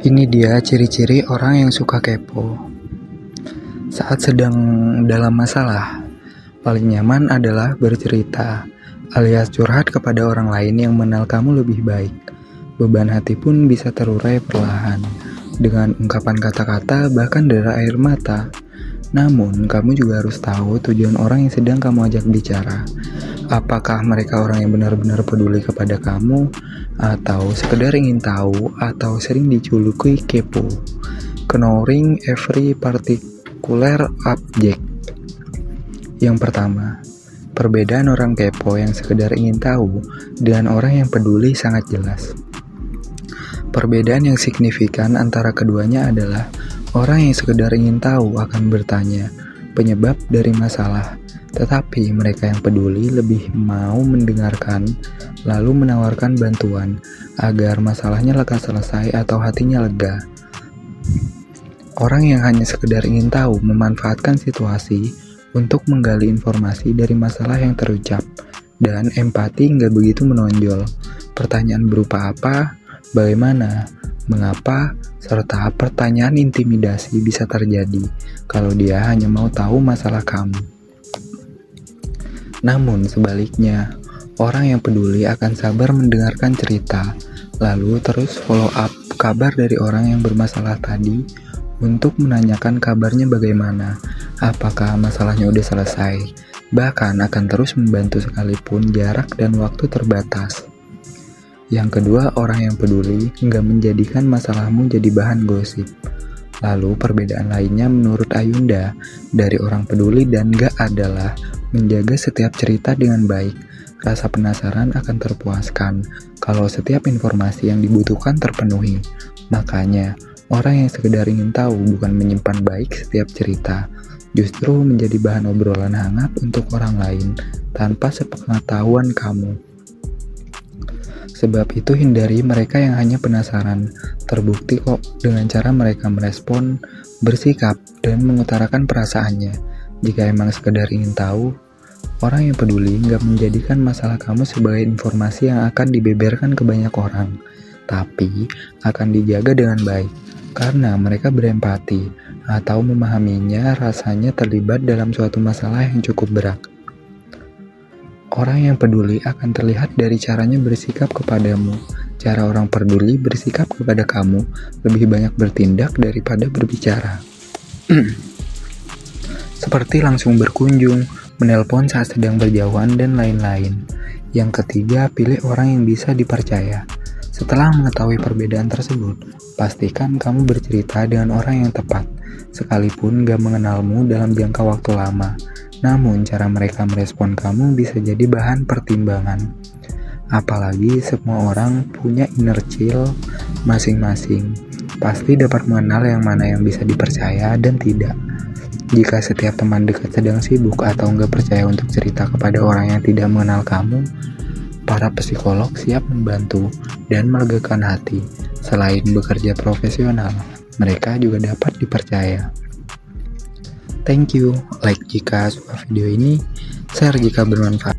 Ini dia ciri-ciri orang yang suka kepo. Saat sedang dalam masalah, paling nyaman adalah bercerita, alias curhat kepada orang lain yang mengenal kamu lebih baik. Beban hati pun bisa terurai perlahan, dengan ungkapan kata-kata bahkan derai air mata. Namun, kamu juga harus tahu tujuan orang yang sedang kamu ajak bicara. Apakah mereka orang yang benar-benar peduli kepada kamu, atau sekedar ingin tahu, atau sering dijuluki kepo, knowing every particular object. Yang pertama, perbedaan orang kepo yang sekedar ingin tahu dengan orang yang peduli sangat jelas. Perbedaan yang signifikan antara keduanya adalah orang yang sekedar ingin tahu akan bertanya penyebab dari masalah, tetapi mereka yang peduli lebih mau mendengarkan lalu menawarkan bantuan agar masalahnya lekas selesai atau hatinya lega. Orang yang hanya sekedar ingin tahu memanfaatkan situasi untuk menggali informasi dari masalah yang terucap, dan empati nggak begitu menonjol. Pertanyaan berupa apa, bagaimana, mengapa, serta pertanyaan intimidasi bisa terjadi kalau dia hanya mau tahu masalah kamu. Namun sebaliknya, orang yang peduli akan sabar mendengarkan cerita, lalu terus follow up kabar dari orang yang bermasalah tadi untuk menanyakan kabarnya bagaimana, apakah masalahnya udah selesai, bahkan akan terus membantu sekalipun jarak dan waktu terbatas. Yang kedua, orang yang peduli nggak menjadikan masalahmu jadi bahan gosip. Lalu perbedaan lainnya menurut Ayunda dari orang peduli dan nggak adalah menjaga setiap cerita dengan baik. Rasa penasaran akan terpuaskan kalau setiap informasi yang dibutuhkan terpenuhi. Makanya, orang yang sekedar ingin tahu bukan menyimpan baik setiap cerita, justru menjadi bahan obrolan hangat untuk orang lain tanpa sepengetahuan kamu. Sebab itu hindari mereka yang hanya penasaran. Terbukti kok dengan cara mereka merespon, bersikap, dan mengutarakan perasaannya. Jika emang sekedar ingin tahu, orang yang peduli nggak menjadikan masalah kamu sebagai informasi yang akan dibeberkan ke banyak orang, tapi akan dijaga dengan baik, karena mereka berempati atau memahaminya rasanya terlibat dalam suatu masalah yang cukup berat. Orang yang peduli akan terlihat dari caranya bersikap kepadamu. Cara orang peduli bersikap kepada kamu lebih banyak bertindak daripada berbicara. Seperti langsung berkunjung, menelpon saat sedang berjauhan, dan lain-lain. Yang ketiga, pilih orang yang bisa dipercaya. Setelah mengetahui perbedaan tersebut, pastikan kamu bercerita dengan orang yang tepat, sekalipun gak mengenalmu dalam jangka waktu lama. Namun, cara mereka merespon kamu bisa jadi bahan pertimbangan. Apalagi semua orang punya inner chill masing-masing. Pasti dapat mengenal yang mana yang bisa dipercaya dan tidak. Jika setiap teman dekat sedang sibuk atau nggak percaya untuk cerita kepada orang yang tidak mengenal kamu, para psikolog siap membantu dan melegakan hati. Selain bekerja profesional, mereka juga dapat dipercaya. Thank you, like jika suka video ini, share jika bermanfaat.